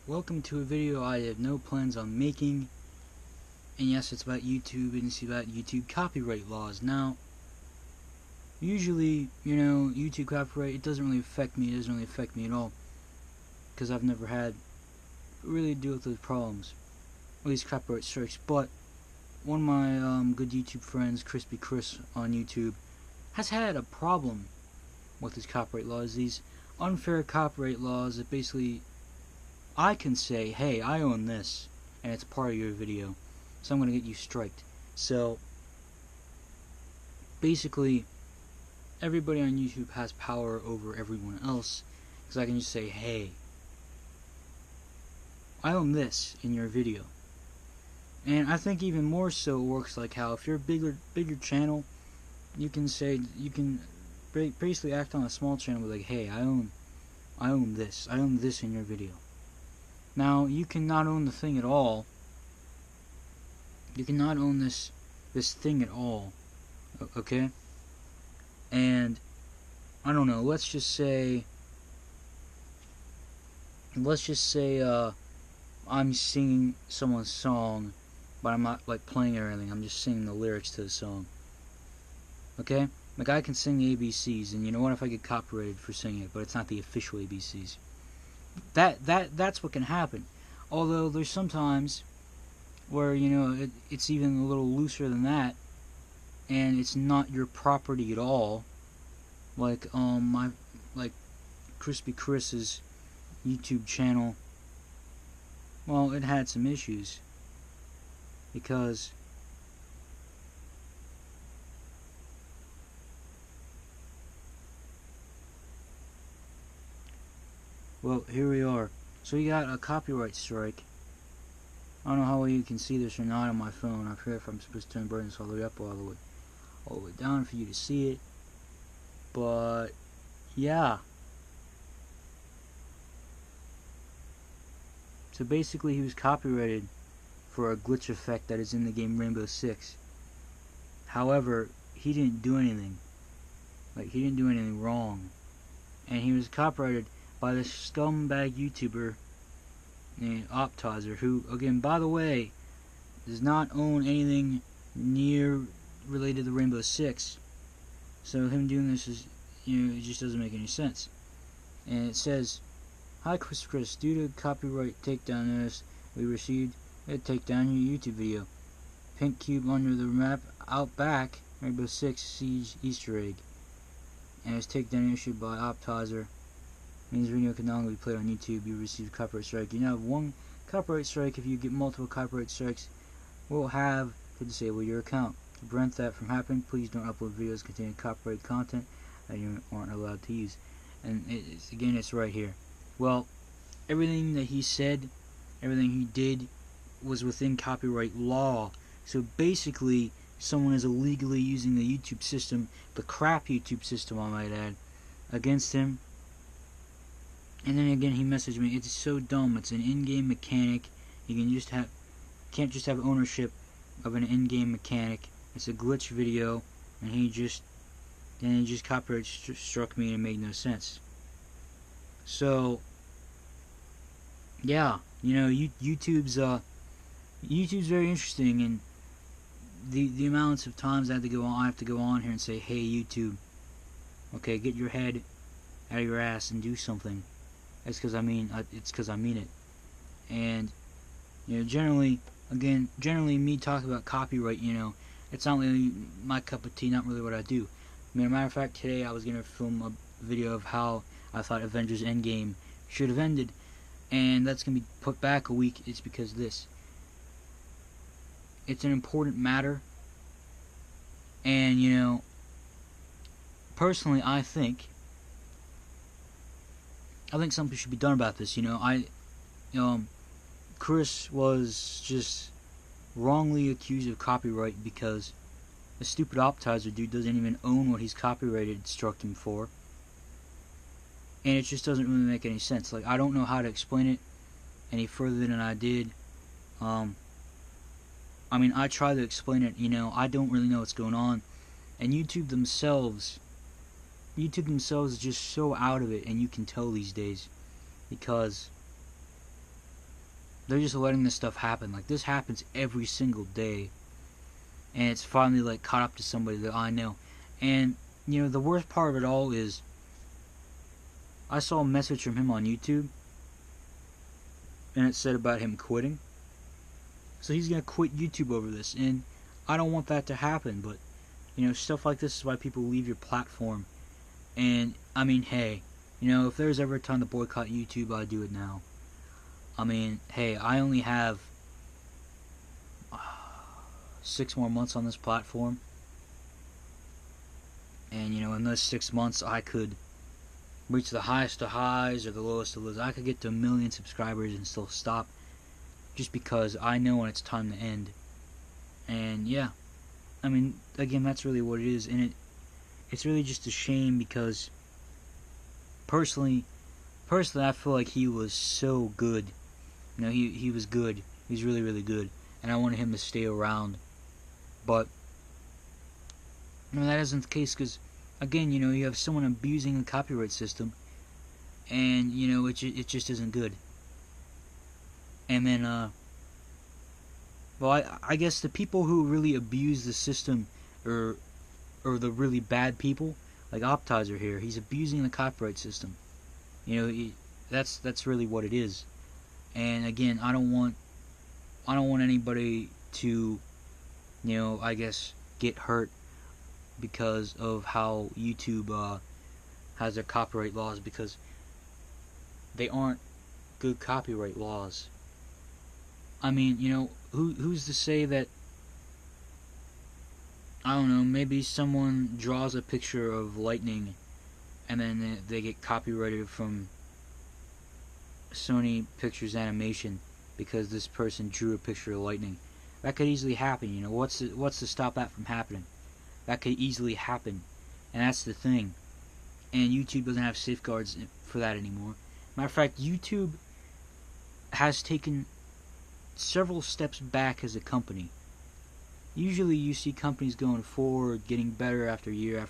Welcome to a video I have no plans on making, and yes, it's about YouTube, and it's about YouTube copyright laws. Now, usually, YouTube copyright, it doesn't really affect me at all, because I've never had to really deal with those problems, at least copyright strikes. But one of my good YouTube friends, Crispy Chris on YouTube, has had a problem with his copyright laws, these unfair copyright laws that basically I can say, hey, I own this, and it's part of your video, so I'm going to get you striked. So, basically, everybody on YouTube has power over everyone else, because I can just say, hey, I own this in your video. And I think even more so it works like how if you're a bigger channel, you can basically act on a small channel with like, hey, I own this in your video. Now, you cannot own the thing at all. You cannot own this thing at all. Okay? And, I don't know, let's just say I'm singing someone's song, but I'm not, like, playing it or anything. I'm just singing the lyrics to the song. Okay? Like, I can sing the ABCs, and you know what, if I get copyrighted for singing it, but it's not the official ABCs. That's what can happen. Although there's sometimes where it's even a little looser than that, and it's not your property at all. Like Crispy Chris's YouTube channel. Well, it had some issues because well, here we are. So you got a copyright strike. I don't know how well you can see this or not on my phone. I forget if I'm supposed to turn brightness all the way up or all the way down for you to see it. But yeah. So basically he was copyrighted for a glitch effect that is in the game Rainbow Six. However, he didn't do anything. Like, he didn't do anything wrong. And he was copyrighted by this scumbag YouTuber named Optizer, who, again, by the way, does not own anything near related to Rainbow Six. So him doing this is, it just doesn't make any sense. And it says, "Hi Chris, due to copyright takedown notice we received, take down your YouTube video. Pink cube under the map, out back, Rainbow Six Siege Easter egg. And it's takedown issued by Optizer. Means video can no longer be played on YouTube. You receive copyright strike. You now have one copyright strike. If you get multiple copyright strikes, we'll have to disable your account. To prevent that from happening, please don't upload videos containing copyright content that you aren't allowed to use." And it's right here. Well, everything that he said, everything he did, was within copyright law. So basically, someone is illegally using the YouTube system, the crap YouTube system, I might add, against him. And then again, he messaged me, "It's so dumb. It's an in-game mechanic. You can't just have ownership of an in-game mechanic. It's a glitch video." And he just copyright struck me, and it made no sense. So yeah, YouTube's very interesting, and the amounts of times I have to go on here and say, "Hey YouTube, okay, get your head out of your ass and do something." It's because I mean it. And generally me talking about copyright, it's not really my cup of tea, not really what I do. I mean, as a matter of fact, today I was gonna film a video of how I thought Avengers Endgame should have ended, and that's gonna be put back a week. It's because of this. It's an important matter, and personally, I think something should be done about this. Chris was just wrongly accused of copyright because the stupid Optizer dude doesn't even own what he's copyrighted struck him for. And it just doesn't really make any sense. Like, I don't know how to explain it any further than I did. I mean, I try to explain it, I don't really know what's going on. And YouTube themselves is just so out of it, and you can tell these days. Because they're just letting this stuff happen. Like, this happens every single day, and it's finally like caught up to somebody that I know. And you know, the worst part of it all is I saw a message from him on YouTube, and it said about him quitting. So he's gonna quit YouTube over this, and I don't want that to happen. But you know, stuff like this is why people leave your platform. And I mean, hey, you know, if there's ever a time to boycott YouTube, I'd do it now. I mean, hey, I only have 6 more months on this platform, and you know, in those 6 months, I could reach the highest of highs or the lowest of lows. I could get to 1 million subscribers and still stop, just because I know when it's time to end. And yeah, I mean, again, that's really what it is, and it's really just a shame because personally, I feel like he was so good. You know, he was good. He was really, really good, and I wanted him to stay around. But you know, that isn't the case because, again, you know, you have someone abusing the copyright system, and you know, it just isn't good. And then, well, I guess the people who really abuse the system are the really bad people, like Optizer here. He's abusing the copyright system. You know, that's really what it is. And again, I don't want anybody to, you know, I guess, get hurt because of how YouTube has their copyright laws, because they aren't good copyright laws. I mean, you know, who's to say that, I don't know, maybe someone draws a picture of lightning and then they get copyrighted from Sony Pictures Animation because this person drew a picture of lightning. That could easily happen, you know. What's to stop that from happening? That could easily happen, and that's the thing. And YouTube doesn't have safeguards for that anymore. Matter of fact, YouTube has taken several steps back as a company. Usually you see companies going forward, getting better after year,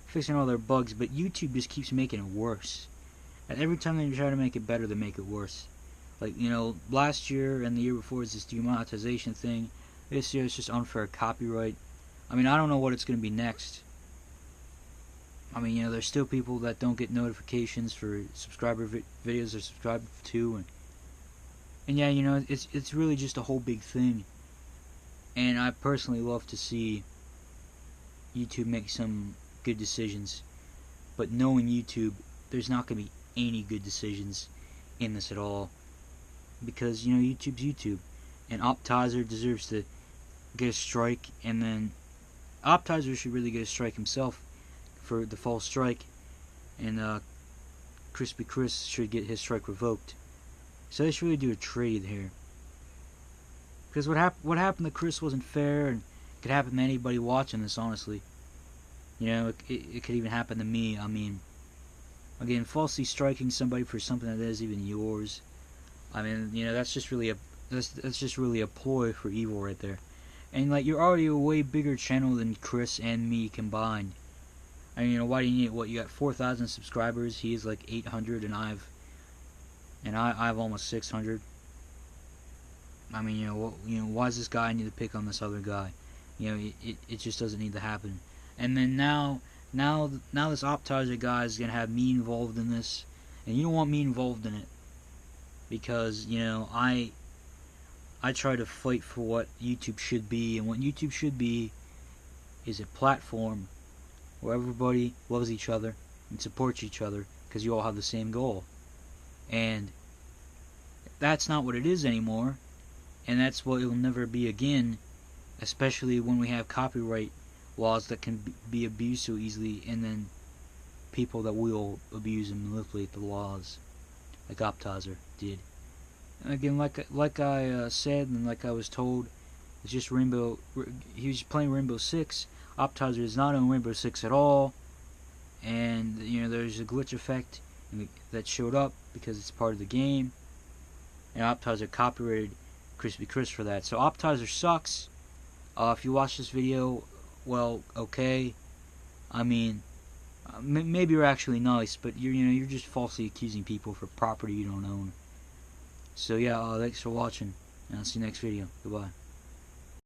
fixing all their bugs, but YouTube just keeps making it worse. And every time they try to make it better, they make it worse. Like, you know, last year and the year before is this demonetization thing. This year it's just unfair copyright. I mean, I don't know what it's going to be next. I mean, you know, there's still people that don't get notifications for subscriber videos they're subscribed to, and yeah, you know, it's really just a whole big thing. And I personally love to see YouTube make some good decisions, but knowing YouTube, there's not going to be any good decisions in this at all, because, you know, YouTube's YouTube, and Optizer deserves to get a strike, and then Optizer should really get a strike himself for the false strike, and Crispy Chris should get his strike revoked. So they should really do a trade here, because what happened to Chris wasn't fair, and it could happen to anybody watching this, honestly. You know, it could even happen to me. I mean, again, falsely striking somebody for something that isn't even yours. I mean, you know, that's just really a ploy for evil right there. And like, you're already a way bigger channel than Chris and me combined. I mean, you know, why do you need it? What, you got 4,000 subscribers? He is like 800, and I have almost 600. I mean, you know, why does this guy need to pick on this other guy? You know, it just doesn't need to happen. And then now this Optizer guy is gonna have me involved in this, and you don't want me involved in it, because, you know, I try to fight for what YouTube should be, and what YouTube should be is a platform where everybody loves each other and supports each other because you all have the same goal. And that's not what it is anymore, and that's what it will never be again, especially when we have copyright laws that can be abused so easily, and then people that will abuse and manipulate the laws, like Optizer did. And again, like I said, and like I was told, it's just Rainbow. He was playing Rainbow Six. Optizer is not on Rainbow Six at all, and you know, there's a glitch effect that showed up because it's part of the game, and Optizer copyrighted Crispy Chris for that. So Optizer sucks. If you watch this video, well, okay. I mean, maybe you're actually nice, but you're just falsely accusing people for property you don't own. So yeah, thanks for watching, and I'll see you next video. Goodbye.